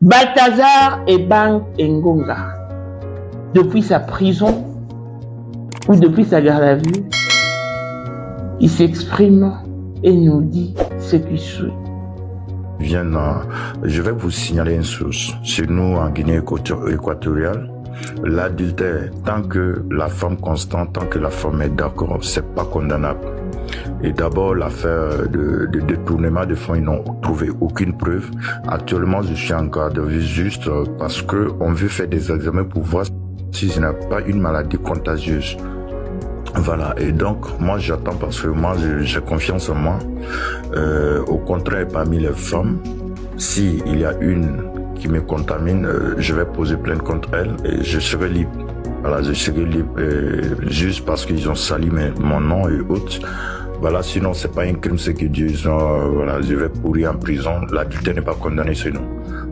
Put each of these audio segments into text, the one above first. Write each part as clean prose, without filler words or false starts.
Balthazar Ebang Engonga, depuis sa prison ou depuis sa garde à vue, il s'exprime et nous dit ce qui suit. Je vais vous signaler une source. Chez nous, en Guinée équatoriale, l'adultère, tant que la femme constate, tant que la femme est d'accord, c'est pas condamnable. Et d'abord, l'affaire de détournement de fonds, ils n'ont trouvé aucune preuve. Actuellement, je suis en garde à vue juste parce que on veut faire des examens pour voir si je n'ai pas une maladie contagieuse. Voilà, et donc moi j'attends parce que moi j'ai confiance en moi. Au contraire, parmi les femmes, si il y a une qui me contamine, je vais poser plainte contre elle et je serai libre. Voilà, je serai libre juste parce qu'ils ont sali mon nom et autres. Voilà, sinon c'est pas un crime ce qu'ils disent. Voilà, je vais pourrir en prison. L'adultère n'est pas condamné chez nous.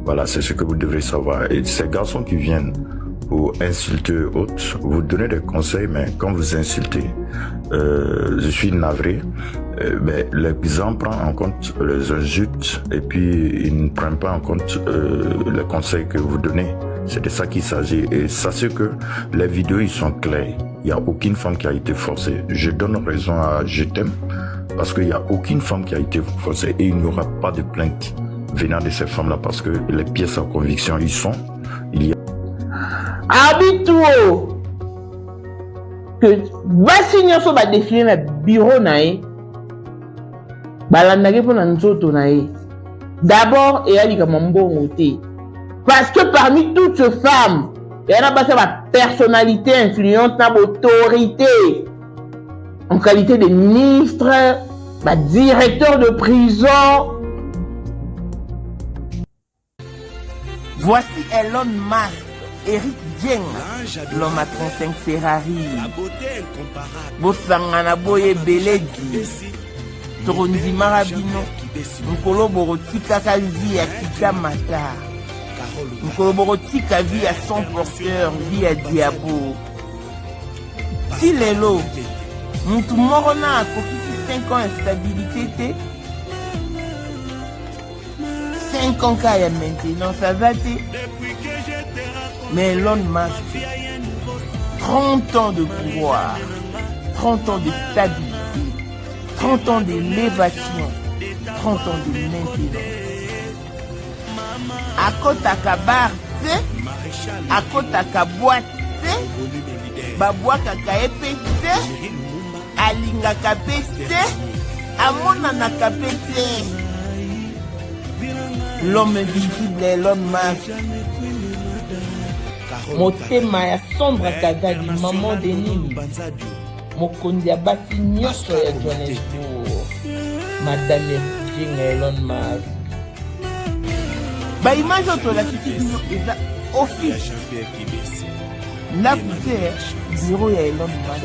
Voilà, c'est ce que vous devrez savoir. Et ces garçons qui viennent pour insulter autres, vous donnez des conseils, mais quand vous insultez, je suis navré, mais l'exemple prend en compte les insultes et puis il ne prend pas en compte les conseils que vous donnez. C'est de ça qu'il s'agit. Et sachez que les vidéos, ils sont clairs. Il n'y a aucune femme qui a été forcée. Je donne raison à Je t'aime parce qu'il n'y a aucune femme qui a été forcée et il n'y aura pas de plainte venant de ces femmes-là parce que les pièces à conviction, ils sont. Il y a Habituo que basi nyonso ba défiler na bureau na ye balandaki mpona nzoto na ye d'abord eyalika mbongo te parce que parmi toutes ces femmes il y en a basi ba personnalité influente na autorité en qualité de ministre, ba directeur de prison. Voici Elon Musk, Eric Dieng, l'homme à 35 Ferrari, Bosangana Boye Beledi, Torondi Marabino, Nkolo Borotika vie à Kika Mata, Nkolo Borotika vie à son porteur, vie à Diabo. Si Lelo, Moutou Morona a coquille 5 ans instabilité, 5 ans qu'il y a maintenant, ça va te. Mais Elon Musk, 30 ans de pouvoir, 30 ans de stabilité, 30 ans d'élévation, 30 ans de maintenance. À côté à bar, à côté à boîte, baboua kaka épété, alinga kapété, amona na kapété. L'homme invisible Elon Musk. Motema ya sombre kazali maman de nini mokondi ya basi nyonso ya Johannesburg madame Jing Elon Musk. Ba image oyo tolakisi bino eza office ndakute bureau ya Elon Musk.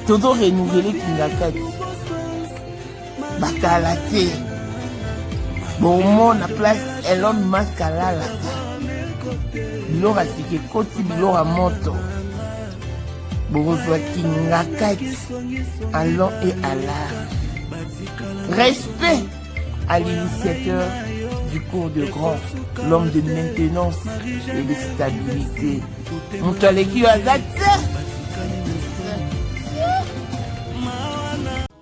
Todo renouveler kingakati bakala te. Bon, na place Elon Musk à la bilora sike koti bilora moto bokozwa kingakati à long et à large. Respect à l'initiateur du cours de grand, l'homme de maintenance et de stabilité. Moutoualeki Azate.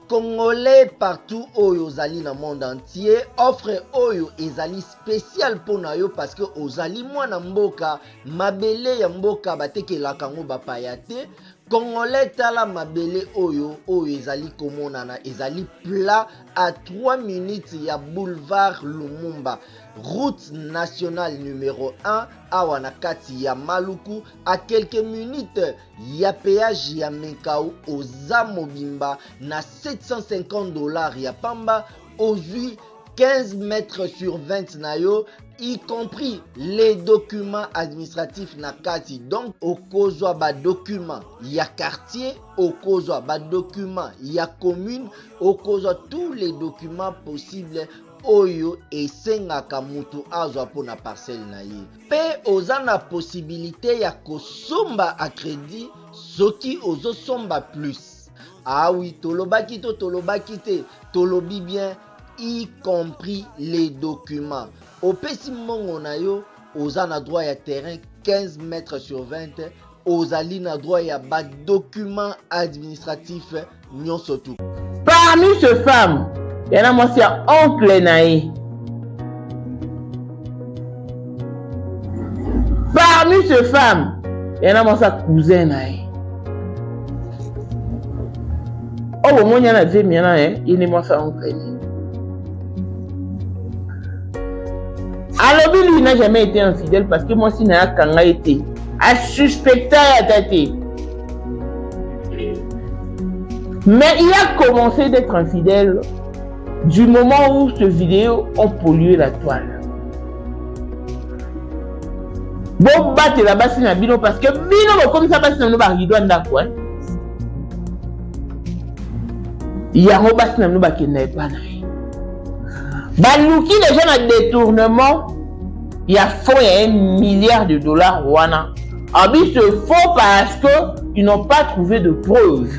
Congolais partout oyo ozali na monde entier, offre oyo ezali spécial pona yo parce que ozali mwana mboka mabele ya mboka batekelaka ngo bapaya te. Congolais tala mabele oyo ezali komonana ezali plat à 3 minutes ya boulevard Lumumba, route nationale numéro 1 awa na kati ya Maluku, à quelques minutes ya péage ya Menkau oza mobimba na $750 ya pamba ozui 15 mètres sur 20 na yo, y compris les documents administratifs na kati. Donc okozwa ba document ya quartier, okozwa ba document ya commune, okozwa tous les documents possibles oyo esengaka mutu azwa pona parcelle na ye. Pe oza na possibilité ya kosomba a crédit soki ozosomba plus. Ah oui, tolobaki to tolobaki te, tolobi bien y compris les documents. Au pesi mongo na yo, oza na droit ya terrain 15 mètres sur 20, ozali na droit ya ba document administratif nyonso tu. Parmi ces femmes, il y en a moi c'est oncle naï. Parmi ces femmes, il y en a moi c'est cousin naï. Oh bon moi il y en a deux mais il est moi c'est oncle naï. Alors lui n'a jamais été infidèle parce que moi si n'a qu'un été à suspecter à tâter. Mais il a commencé d'être infidèle du moment où ces vidéos ont pollué la toile. Bon, battre la basse na bino parce que bino comme ça passe dans nos barridois ndako. Il y a un basse na nous qui n'est pas là. Balouki les gens à détournement, il y a faux $1 milliard wana. Abi se faux parce que ils n'ont pas trouvé de preuves.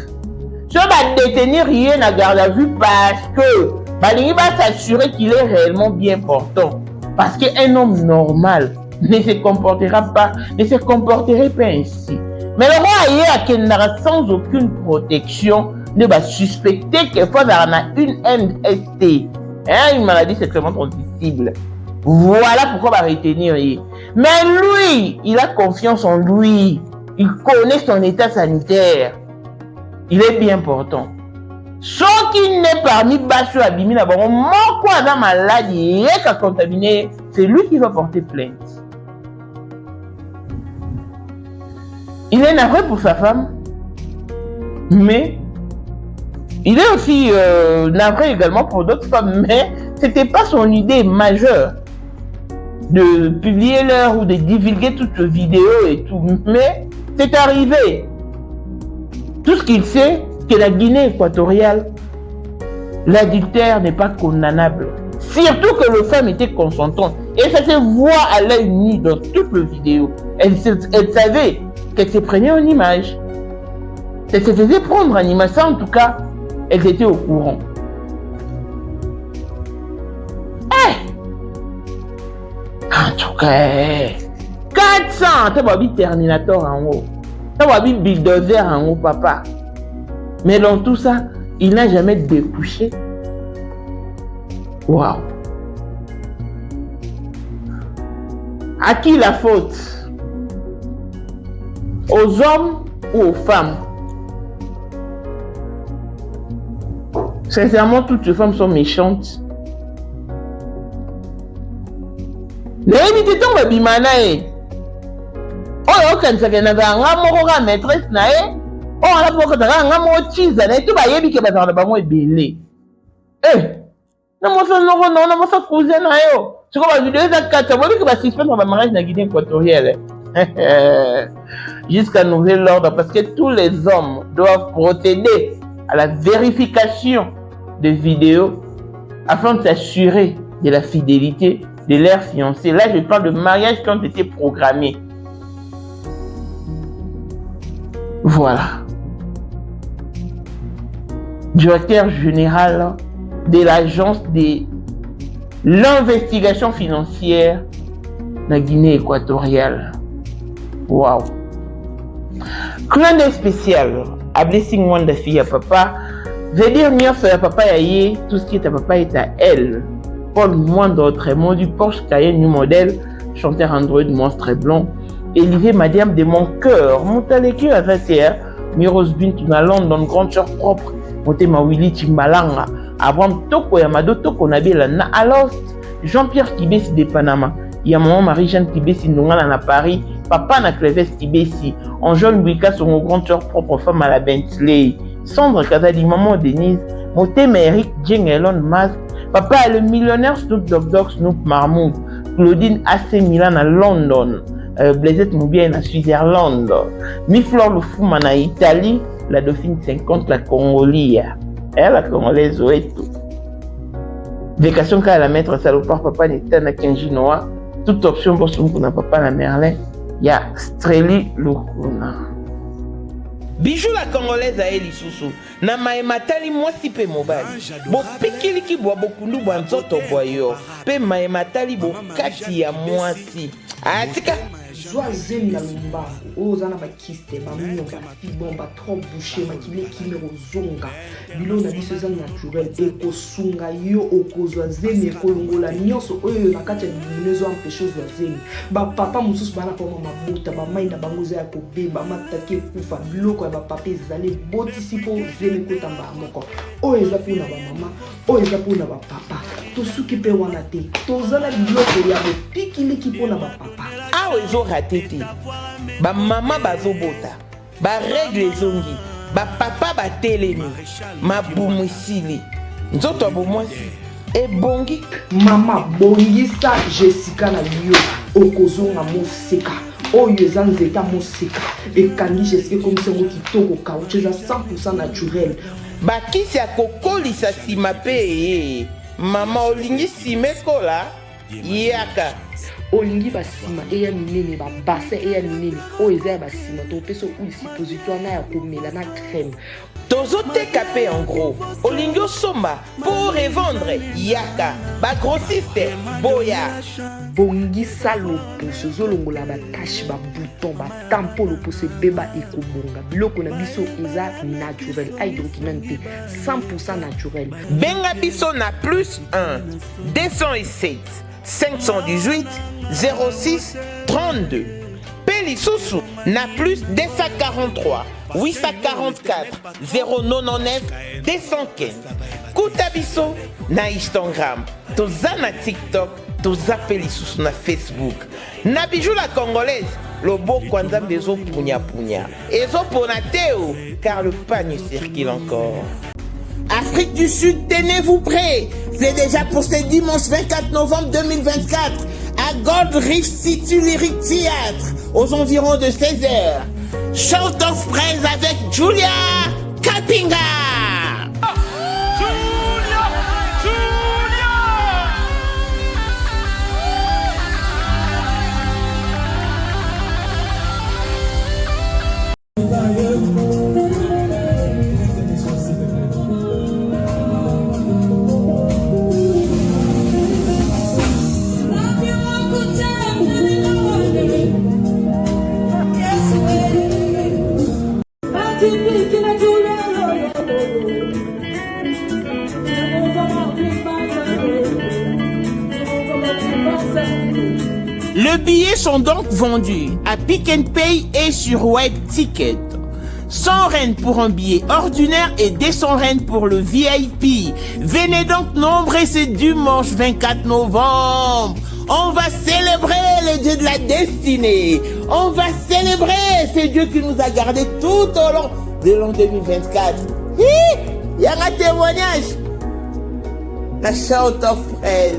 Ceux va détenir rien à garde à vue parce que Balingi va s'assurer qu'il est réellement bien portant. Parce qu'un homme normal ne se comporterait pas ainsi. Mais le roi est à Kendara sans aucune protection ne va suspecter qu'il faut avoir une MST, une maladie sexuellement transmissible. Voilà pourquoi on va retenir. Mais lui, il a confiance en lui. Il connaît son état sanitaire. Il est bien portant. Ce qui n'est parmi Basso Abimi, mon quoi dans maladie, il est contaminé, c'est lui qui va porter plainte. Il est navré pour sa femme, mais il est aussi navré également pour d'autres femmes, mais c'était pas son idée majeure de publier l'heure ou de divulguer toutes les vidéos et tout, mais c'est arrivé. Tout ce qu'il sait, que la Guinée équatoriale, l'adultère n'est pas condamnable. Surtout que les femmes étaient consentantes. Et ça se voit à l'œil nu dans toutes les vidéos. Elle savait qu'elle se prenait en image. Elle se faisait prendre en image. Ça, en tout cas, elles étaient au courant. En tout cas, 400, tu vas voir Terminator en haut. Tu vas voir Bulldozer en haut, papa. Mais dans tout ça, il n'a jamais découché. Waouh. À qui la faute? Aux hommes ou aux femmes? Sincèrement, toutes les femmes sont méchantes. N'évitez pas de bimana. Oh, quand ça vient d'avoir un amour à maîtresse, oh, on a pour que tu aies un amour cheese, tu vas y aller que tu vas avoir belé. Non, moi, ça, non, moi, ça, cousin, tu vois, je vais dire que tu vas voir que tu vas suspendre le mariage dans la Guinée équatoriale. Jusqu'à nouvel ordre, parce que tous les hommes doivent procéder à la vérification des vidéos afin de s'assurer de la fidélité de leurs fiancés. Là, je parle de mariages qui ont été programmés. Voilà. Directeur général de l'agence de l'investigation financière de la Guinée équatoriale. Waouh. Clin d'œil spécial à Blessing Wanda fille à papa. Veut dire mieux faire papa et tout ce qui est à papa est à elle. Paul Moindre autrement du Porsche Cayenne New Model, chanteur Android monstre blanc. Olivier Madiam de mon cœur, Montaleki à 21, Miros Bintuna London, grande sœur propre, Motema Willy Chimbalanga, Abraham Toko Yamado Toko Nabila na Alost, Jean-Pierre Kibesi de Panama, Maman Marie-Jeanne Kibesi Ndongana na Paris, Papa na Cleves Kibesi, Anjol Wika son grande sœur propre femme à la Bentley, Sandra Kazadi, Maman Denise, Motema Eric Jeng Elon Musk, Papa le millionnaire Snoop Dogg Snoop Marmou, Claudine AC Milan à London, Blaisette Moubien à Switzerland, Miflor Lufuma en Italie, la Dauphine 50, la Congolie, la Congolaise Oeto. Vacation qu'à la maître salopard, papa n'était na Kenjinoa, toute option pour son qu'on a papa la Merlin, il y a Streli Lukuna. Bijou la congolaise a eli susu na maematali mwasi pe mobali bopikiliki bwa bokundu bwa nzoto bwa yo pe maematali bokati ya mwasi atika zwa zemi na lombangu oza na bakiste bamionga fibon batrop bouché makile kimero zonga bilo na biso eza naturel ekosunga yo okozwa zemi ekolongola nyonso oyo na kati ya bimune ezo empêche ozwa zemi bapapa mosusu bana poma mabuta bamai na bango eza ya kobeba mataki ekufa biloko ya bapapa ezali botisi mpo zemi ekotambala moko oyo eza mpona bamama oyo eza mpona bapapa tosuki mpe wana te toza na biloko ya bopikiliki mpona bapapa awa ezorate te bamama bazobota baregle ezongi bapapa batelemi mabumu esili nzoto ya bomwasi ebongi mama bongisa Jessica na yo okozonga moseka oyo eza nzeta moseka ekangi Jessica ekomisa yango kitoko kauche eza 100% naturel bakisi ya kokolisa nsima mpe mama olingi nsima ekola yaka olingi basima eya minene babassin eya minene oyo eza ya basima topesa oyo suppositoire na ya komela na crème tozoteka mpe en gros olingi osomba mpo revendre yaka bagrossiste boya bongisa loposo ozolongola batache babouton batampo loposo ebeba ekobonga biloko na biso eza naturel hydroquinone te 100% naturel benga biso na plus 1 207 518 06 32 Pelisusu na plus 243 844 099 215 Kutabiso na Instagram toza na TikTok toza Pelisusu na Facebook na Bijou la congolaise loboko nzambe ezopunya ezopona teo car le pagne circule encore. Afrique du Sud, tenez-vous prêts. C'est déjà pour ce dimanche 24 novembre 2024 à Gold Reef City Lyric Theatre aux environs de 16h. Shout of praise avec Julia Kapinga. Les billets sont donc vendus à Pick n Pay et sur Web Ticket. 100 rennes pour un billet ordinaire et 200 rennes pour le VIP. Venez donc nombreux ce dimanche 24 novembre. On va célébrer le Dieu de la destinée. On va célébrer ce Dieu qui nous a gardés tout au long de l'an 2024. Il y a un témoignage. La shout of praise.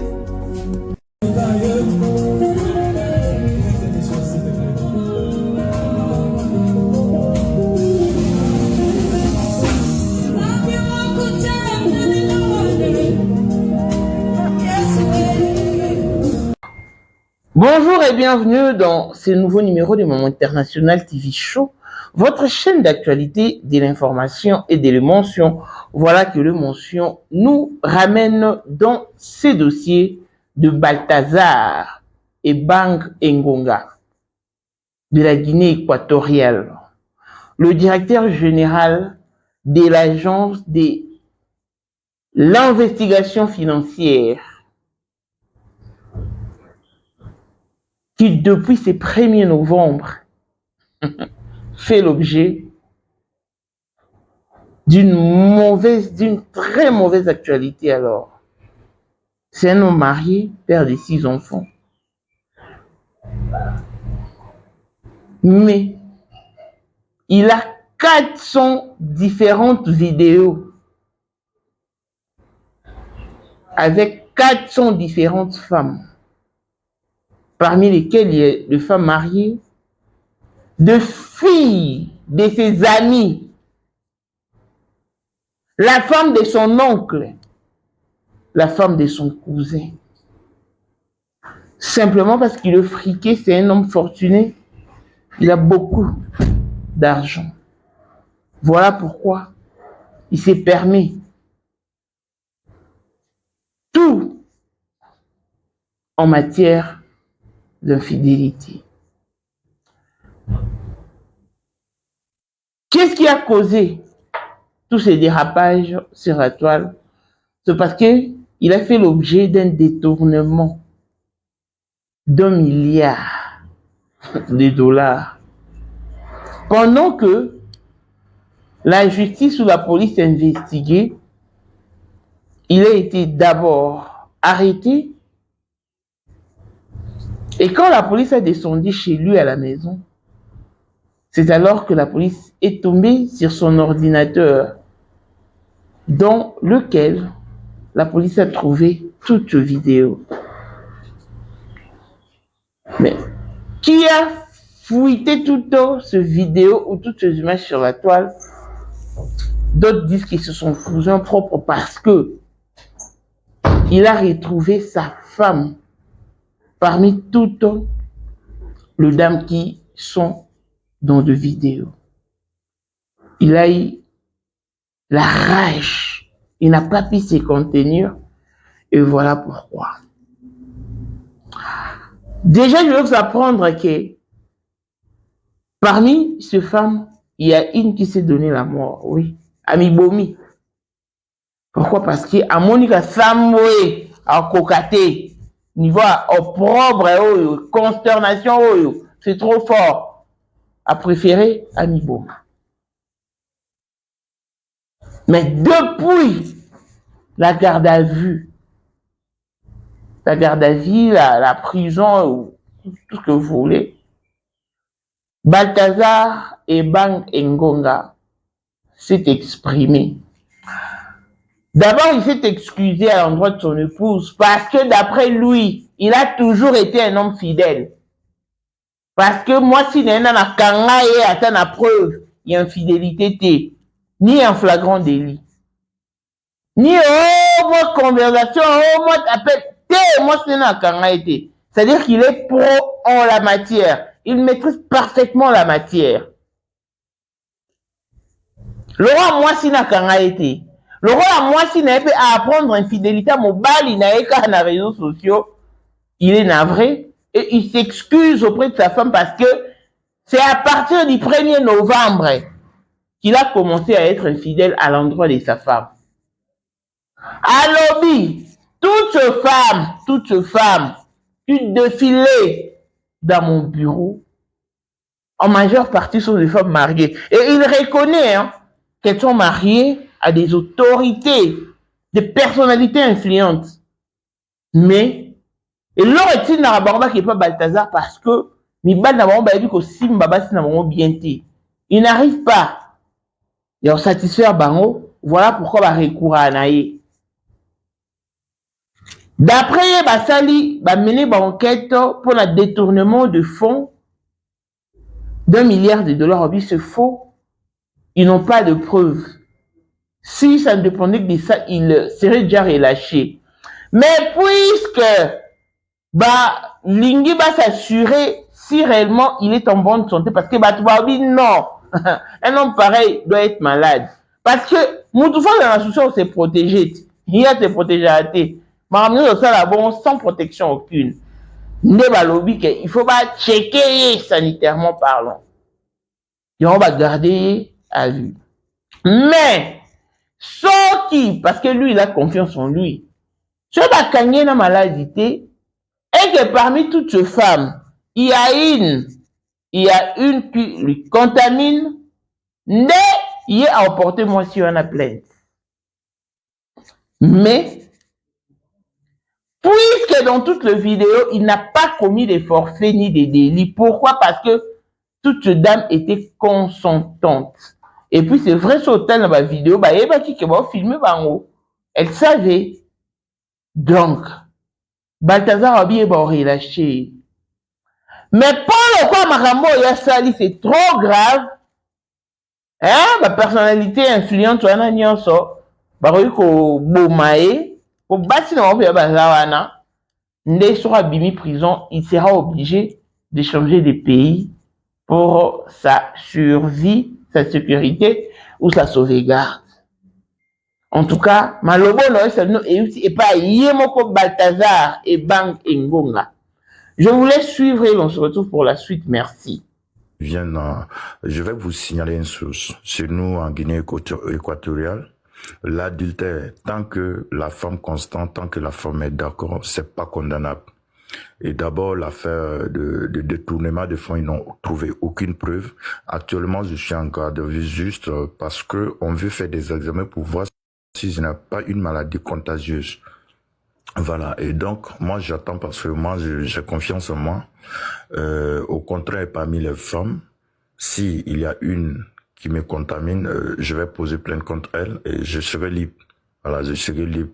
Bonjour et bienvenue dans ce nouveau numéro du Moment International TV Show, votre chaîne d'actualité, de l'information et de l'émotion. Voilà que l'émotion nous ramène dans ces dossiers de Balthazar et Bang Ngonga de la Guinée équatoriale, le directeur général de l'agence de l'investigation financière, qui depuis ce 1er novembre fait l'objet d'une très mauvaise actualité alors. C'est un homme marié, père de 6 enfants. Mais il a 400 différentes vidéos avec 400 différentes femmes, parmi lesquelles il y a de femmes mariées, de filles de ses amis, la femme de son oncle, la femme de son cousin. Simplement parce qu'il est friqué, c'est un homme fortuné, il a beaucoup d'argent. Voilà pourquoi il s'est permis tout en matière d'infidélité. Qu'est-ce qui a causé tous ces dérapages sur la toile? C'est parce qu'il a fait l'objet d'un détournement d'1 milliard de dollars. Pendant que la justice ou la police investiguait, il a été d'abord arrêté. Et quand la police a descendu chez lui à la maison, c'est alors que la police est tombée sur son ordinateur, dans lequel la police a trouvé toute vidéo. Mais qui a fouillé toute cette vidéo ou toutes ces images sur la toile? D'autres disent qu'ils se sont faisant propre parce que il a retrouvé sa femme parmi toutes les dames qui sont dans de vidéos. Il a eu la rage. Il n'a pas pu se contenir. Et voilà pourquoi. Déjà, je vais vous apprendre que parmi ces femmes, il y a une qui s'est donné la mort. Oui, Amibomi. Pourquoi? Parce qu'à Monica Samwe, à Kokate, niveau opprobre, consternation, c'est trop fort. A préféré Amiboma. Mais depuis la garde à vue, la prison, tout ce que vous voulez, Balthazar et Bang Ngonga s'est exprimé. D'abord, il s'est excusé à l'endroit de son épouse parce que d'après lui, il a toujours été un homme fidèle. Parce que moi, si n'est pas kanga et atteint la preuve, il y a infidélité, ni un flagrant délit. Ni moi conversation, moi appel, moi c'est un kanga été. C'est-à-dire qu'il est pro en la matière. Il maîtrise parfaitement la matière. Laurent, moi si n'a kanga été. Laurent, moi si n'a pas à apprendre infidélité à mobile, il n'a pas dans les réseaux sociaux. Il est navré. Et il s'excuse auprès de sa femme parce que c'est à partir du 1er novembre qu'il a commencé à être infidèle à l'endroit de sa femme. À lobby, toutes ces femmes, qui défilaient dans mon bureau, en majeure partie sont des femmes mariées. Et il reconnaît qu'elles sont mariées à des autorités, des personnalités influentes. Mais et l'or est-il dans la barbe qui n'est pas Balthazar parce que il n'arrive pas à satisfaire Bango. Voilà pourquoi il recours à Anaïe. D'après Basali, il a mené une enquête pour le détournement de fonds d'1 milliard de dollars. C'est faux. Ils n'ont pas de preuves. Si ça ne dépendait que de ça, ils seraient déjà relâchés. Mais puisque Lingi va s'assurer si réellement il est en bonne santé parce que non, un homme pareil doit être malade parce que Moutoufa dans la société on s'est protégé, il a été protégé à thé, mais ça bon sans protection aucune. Il faut pas checker sanitairement parlant, et on va garder à vue. Mais sauf qui, parce que lui il a confiance en lui, ce va gagner la maladie. Et que parmi toutes ces femmes, il y a une qui lui contamine, mais il est à emporter moi si on a plainte. Mais, puisque dans toutes les vidéos, il n'a pas commis des forfaits ni des délits. Pourquoi? Parce que toutes ces dames étaient consentantes. Et puis c'est vrai, sur dans la vidéo, elle savait. Donc, Balthazar a bien relâché. Mais pas le quoi Marambo Yassali, c'est trop grave. Ma personnalité influente, on a nyonso. Baroiko Bomae, pour bâtir dans le Bazawana, Ndé sera bimi prison, il sera obligé de changer de pays pour sa survie, sa sécurité. ou sa sauvegarde. En tout cas, malobo no et pas Yemoko Balthazar et Bank Ngonga. Je vous laisse suivre et on se retrouve pour la suite. Merci. Je vais vous signaler une chose. Chez nous, en Guinée équatoriale, l'adultère, tant que la femme constante, tant que la femme est d'accord, c'est pas condamnable. Et d'abord, l'affaire de détournement de fonds, ils n'ont trouvé aucune preuve. Actuellement, je suis en garde à vue juste parce que on veut faire des examens pour voir si je n'ai pas une maladie contagieuse. Voilà. Et donc, moi, j'attends parce que moi, j'ai confiance en moi. Au contraire, parmi les femmes, si il y a une qui me contamine, je vais poser plainte contre elle et je serai libre. Voilà, je serai libre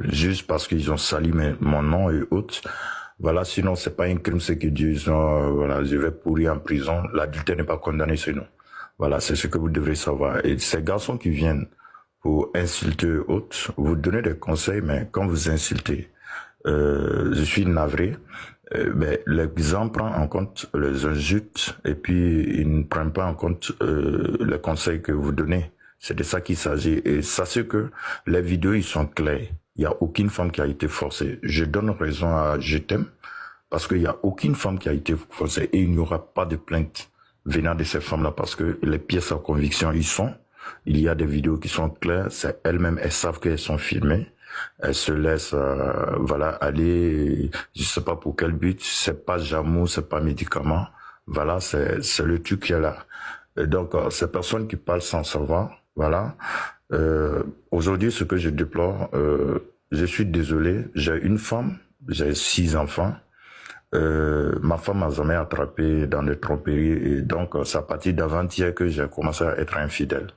juste parce qu'ils ont sali mon nom et autres. Voilà, sinon c'est pas un crime ce qu'ils disent. Voilà, je vais pourrir en prison. L'adultère n'est pas condamné chez nous. Voilà, c'est ce que vous devrez savoir. Et ces garçons qui viennent pour insulter autres, vous donnez des conseils, mais quand vous insultez, je suis navré. Mais l'exemple prend en compte les insultes et puis il ne prend pas en compte les conseils que vous donnez. C'est de ça qu'il s'agit. Et sachez que les vidéos, ils sont clairs. Il n'y a aucune femme qui a été forcée. Je donne raison à Je t'aime parce qu'il n'y a aucune femme qui a été forcée et il n'y aura pas de plainte venant de ces femmes-là parce que les pièces à conviction, ils sont. Il y a des vidéos qui sont claires. C'est elles-mêmes, elles savent qu'elles sont filmées. Elles se laissent, voilà, aller, je sais pas pour quel but. C'est pas jamour, c'est pas médicament. Voilà, c'est le truc qui est là. Et donc, ces personnes qui parlent sans savoir, voilà. Aujourd'hui, ce que je déplore, je suis désolé, j'ai une femme, j'ai 6 enfants. Ma femme m'a jamais attrapé dans des tromperies et donc c'est à partir d'avant-hier que j'ai commencé à être infidèle.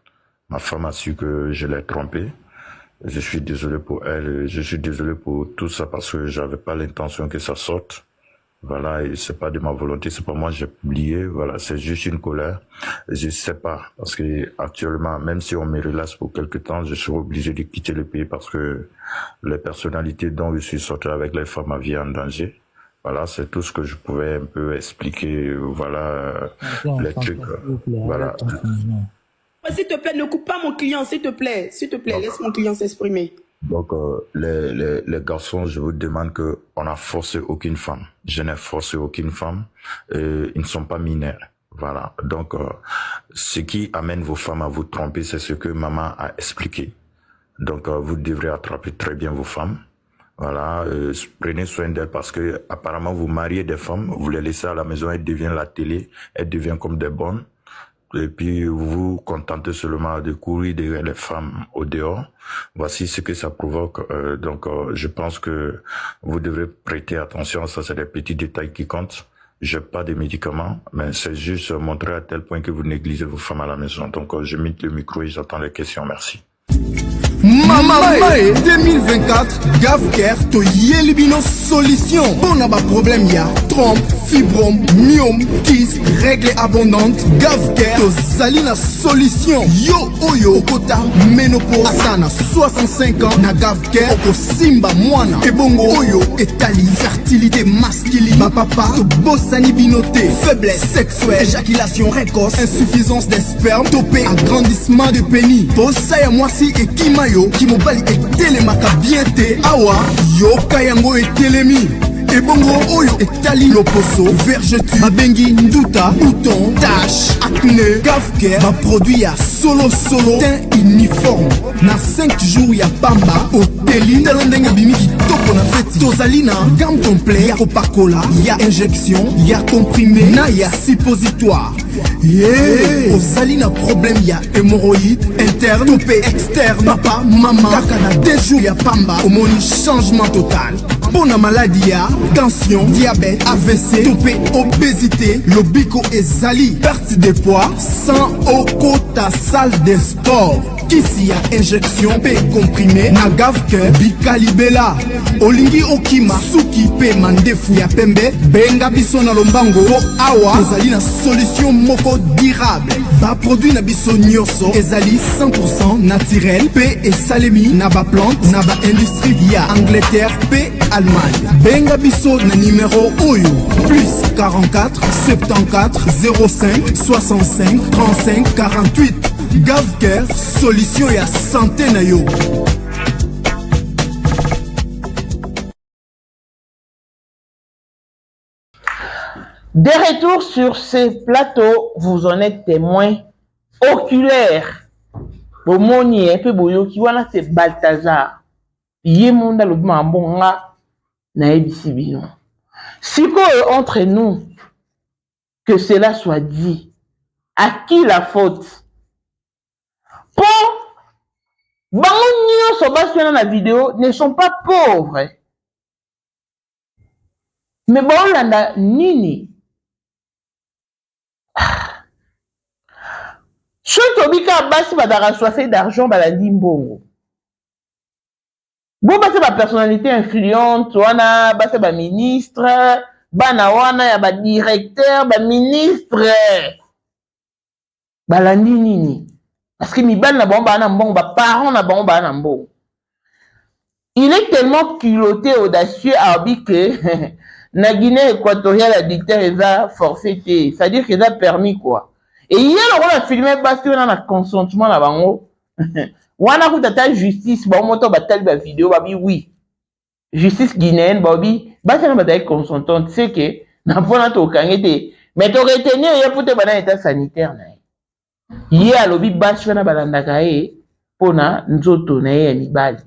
Ma femme a su que je l'ai trompée. Je suis désolé pour elle, je suis désolé pour tout ça parce que j'avais pas l'intention que ça sorte. Voilà, et c'est pas de ma volonté, c'est pas moi j'ai publié, voilà, c'est juste une colère. Je sais pas, parce que actuellement, même si on me relâche pour quelque temps, je serai obligé de quitter le pays parce que les personnalités dont je suis sorti avec les femmes, ma vie est en danger. Voilà, c'est tout ce que je pouvais un peu expliquer, voilà, les trucs, voilà. S'il te plaît, ne coupe pas mon client, s'il te plaît, laisse mon client s'exprimer. Donc, les garçons, je vous demande que on n'a forcé aucune femme. Je n'ai forcé aucune femme. Ils ne sont pas mineurs. Voilà. Donc, ce qui amène vos femmes à vous tromper, c'est ce que maman a expliqué. Donc, vous devrez attraper très bien vos femmes. Voilà. Prenez soin d'elles parce que apparemment vous mariez des femmes, vous les laissez à la maison, elles deviennent la télé, elles deviennent comme des bonnes. Et puis vous vous contentez seulement de courir derrière les femmes au dehors. Voici ce que ça provoque. Donc je pense que vous devrez prêter attention. Ça, c'est des petits détails qui comptent. J'ai pas de médicaments, mais c'est juste montrer à tel point que vous négligez vos femmes à la maison. Donc je mute le micro et j'attends les questions. Merci. Mamae 2024 Gavker to Yelibino solution. Bon a problème ya trompe, fibrome, myome, kyste, règle abondante. Gavker to Zalina solution. Yo oyo okota ménopause asana 65 ans na Gavker oko simba mwana ebongo oyo etali fertilité masculine. Ma papa to bossani binoté, faiblesse sexuelle, éjaculation précoce, insuffisance des spermes, topé, agrandissement de pénis. Bossa ya mwasi et kimayo Kimobali et télémaka bien te awa yo kayango et télémi ebongo oyo etali loposo vergeture babengi nduta bouton tache acné Gavker ba produit ya solo teint uniforme na 5 jours ya pamba oteli talandenge bimi kitoko na feti tozali na gamme complet ya Coca-Cola ya injection ya comprimé na ya suppositoire. Yeah. Ozali na problème ya hémorroïde interne topé externe papa maman kaka na 2 jours ya pamba omoni changement total. Bona maladie ya tension, diabète, AVC, topé, obésité, lobiko ezali perte de poids sans okota salle de sport. Kisi ya injection pe comprimé na Gavker bikalibela olingi okima suki pe mandefu ya pembe benga biso na lombango po awa ezali na solution moko durable. Ba produit na biso nyonso ezali 100% naturel pe esalemi na ba plante na ba industrie ya Angleterre pe Allemagne. Benga biso na numéro oyo plus 44 74 05 65 35 48 Gavker, solution ya santé na yo. De retour sur ces plateaux, vous en êtes témoins oculaires. Bomoni un peu boyo qui wana c'est Balthazar. Yemonda le mambonga na ebisibino. Si entre nous que cela soit dit, à qui la faute? Pour bango so basena na vidéo ne sont pas pauvres. Mais bon landa nini? Surtout bika basi badara soifé d'argent balandi mbongo. Bon basi ba personnalité influente wana basi ba ministre bana wana ya ba directeur ba ministre balandi nini? Parce que mibali na bango bana mbongo ba parents na bango bana mbongo. Il est tellement culotté audacieux à dire que na Guinée équatoriale la dictateur est forfaité, c'est-à-dire qu'il a permis quoi. Et il y a le filmé parce qu'on a un consentement là bango. Wana kutata justice ba moto batali ba vidéo ba bi oui. Justice guinéenne ba bi ba ça na ba consentant c'est que na pona to kangete mais to retenir ya pour te bana état sanitaire na. Yé alobi basi na balandaka e pona nzoto na ye mibali.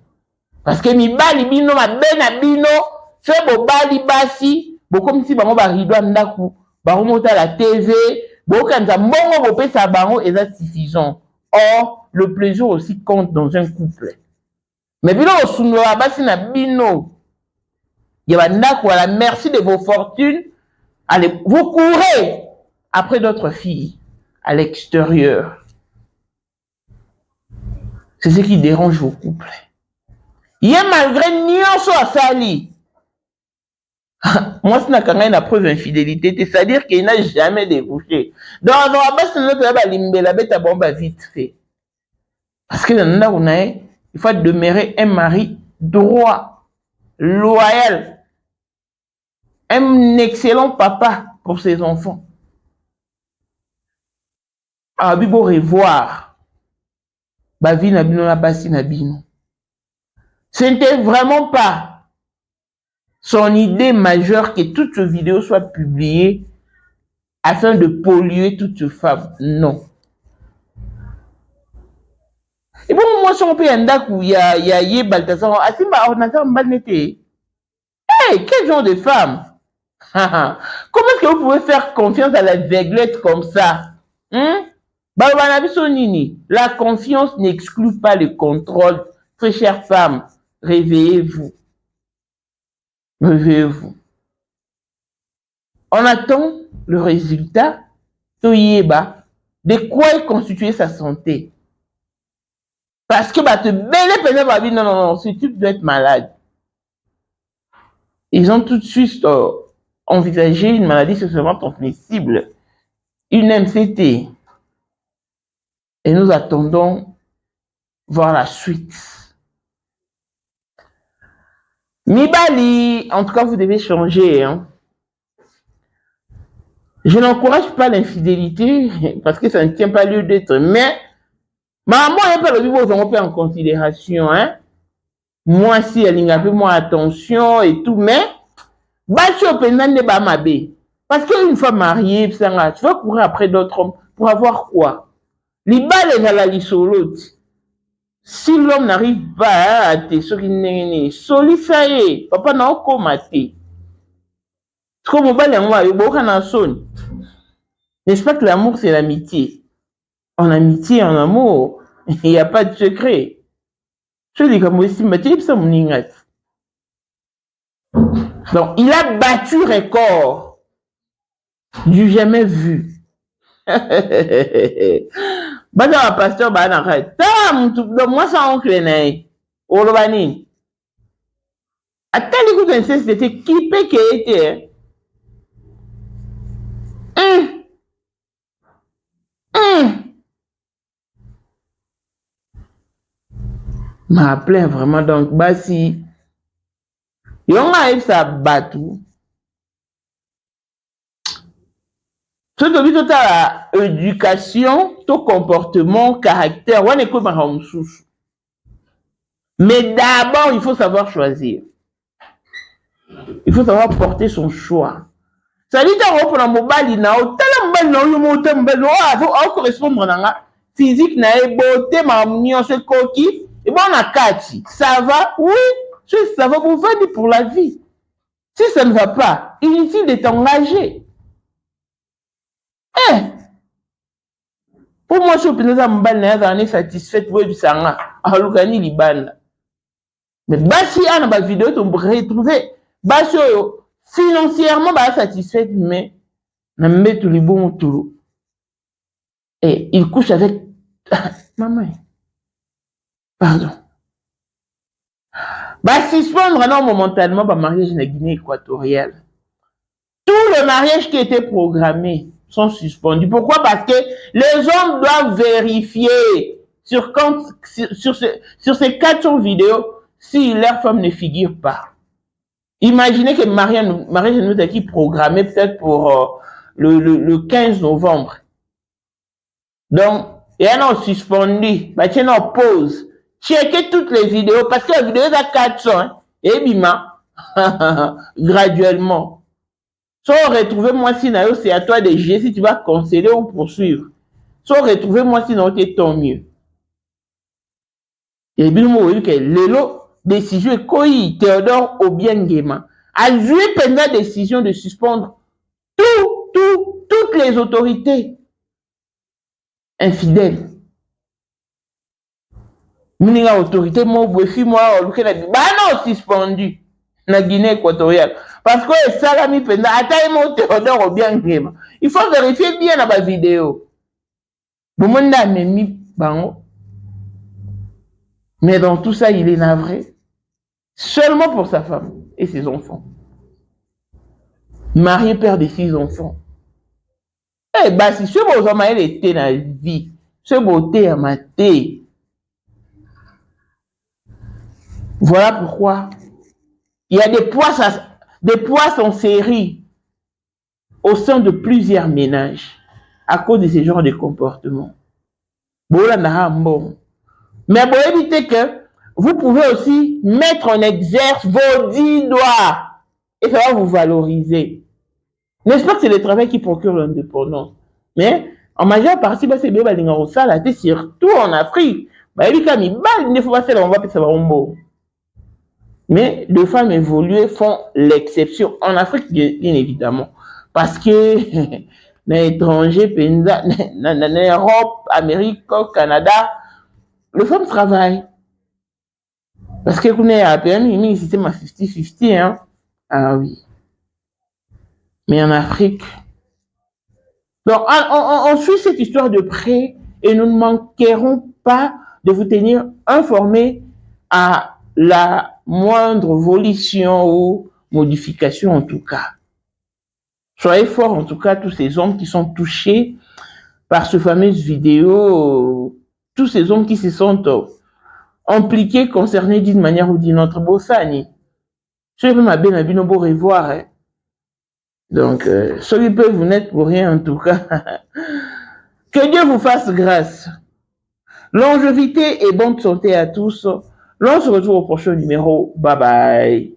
Parce que mibali bino mabena bino fait bo bali basi bo comme si bango ba rido ndaku ba remonter la TV. Bokanza mbongo bopesa bango est suffisant. Or, le plaisir aussi compte dans un couple. Mais bino osuno basi na bino. Yabandako à la merci de vos fortunes. Allez, vous courez après d'autres filles à l'extérieur. C'est ce qui dérange vos couples. Yé malgré nyonso asali. Moi, c'est une preuve d'infidélité, c'est-à-dire qu'il n'a jamais débouché. Donc, on va vite fait. Parce que il faut demeurer un mari droit, loyal, un excellent papa pour ses enfants. Ah, il faut revoir. Ce n'était vraiment pas son idée majeure que toute vidéo soit publiée afin de polluer toute femme. Non. Et bon, moi, si on peut y a Balthazar, on a hey, quel genre de femme? Comment est-ce que vous pouvez faire confiance à la veuglette comme ça? La confiance n'exclut pas le contrôle. Très chère femme, réveillez-vous. Réveillez-vous. On attend le résultat de quoi est constituée sa santé. Parce que non, ce type doit être malade. Ils ont tout de suite envisagé une maladie sexuellement transmissible, une MCT. Et nous attendons voir la suite. Mibali, en tout cas, vous devez changer. Hein. Je n'encourage pas l'infidélité parce que ça ne tient pas lieu d'être. Mais, maman, elle peut le vivre en considération. Hein. Moi, si elle a un peu moins attention et tout, mais, parce qu'une fois mariée, tu vas courir après d'autres hommes pour avoir quoi? Les balles est à la l'autre. Si l'homme n'arrive pas à te solliciter, papa n'a pas maté. Comme n'est-ce pas que l'amour c'est l'amitié? En amitié, en amour, il n'y a pas de secret. Je dis comme aussi, donc, il a battu record du jamais vu. Bada pasteur bana arrête. Moi ça oncle nae. Olobani. Attends écoute c'était qui peut qui était. M'a appelé vraiment donc basi. Yonga il sa batu. Tout au but de l'éducation ton comportement, caractère. Mais d'abord, il faut savoir choisir. Il faut savoir porter son choix. Ça dit que pour la mobile, correspondre à physique, beauté, coquille, et bon, on a 4. Ça va? Oui, ça va vous venir pour la vie. Si ça ne va pas, inutile de t'engager. Pour moi, je suis satisfaite de ça. Mais si on a une vidéo, on peut retrouver. Financièrement, satisfaite, mais on met tous les bons autour. Et il couche avec maman. Pardon. Suspendre momentalement le mariage en Guinée équatoriale. Tous les mariages qui étaient programmés sont suspendus. Pourquoi? Parce que les hommes doivent vérifier sur ces 400 vidéos si leur femme ne figure pas. Imaginez que le mariage nous a programmé peut-être pour le 15 novembre. Donc, il y a un suspendu, il y a une pause. Checkez toutes les vidéos parce que la vidéo est à 400 et bima, graduellement. Sans retrouver moi si c'est à toi de juger si tu vas canceller ou poursuivre. Sans retrouver moi si c'est tant mieux. Et bien, moi, que l'élo décision est quoi Théodore Obiangema a joué pendant la décision de suspendre toutes les autorités infidèles. Miniga autorité, moi, non, suspendu. Na Guinée équatoriale. Parce que Salami Penda, Théodore Obiangema. Il faut vérifier bien la vidéo. Mais dans tout ça, il est navré. Seulement pour sa femme et ses enfants. Marié, père de 6 enfants. Si ce beau homme, il était dans la vie. Ce beauté à mater. Voilà pourquoi il y a des poisses en série au sein de plusieurs ménages à cause de ce genre de comportement. Mais pour éviter que vous pouvez aussi mettre en exergue vos 10 doigts et ça va vous valoriser. N'est-ce pas que c'est le travail qui procure l'indépendance? Mais en majeure partie, c'est bien, surtout en Afrique. Mais les femmes évoluées font l'exception. En Afrique, bien évidemment. Parce que les étrangers, en Europe, Amérique, Canada, les femmes travaillent. Parce que vous avez un système à 50-50. Hein? Ah oui. Mais en Afrique. Donc, on suit cette histoire de près et nous ne manquerons pas de vous tenir informés à la moindre volition ou modification en tout cas. Soyez forts en tout cas tous ces hommes qui sont touchés par ce fameuse vidéo, tous ces hommes qui se sont impliqués, concernés d'une manière ou d'une autre. Bossani. Je vais m'abonner à Binobo revoir. Hein. Donc, ceux qui peuvent vous n'être pour rien en tout cas. Que Dieu vous fasse grâce. Longévité et bonne santé à tous. L'on se retrouve au prochain numéro. Bye bye.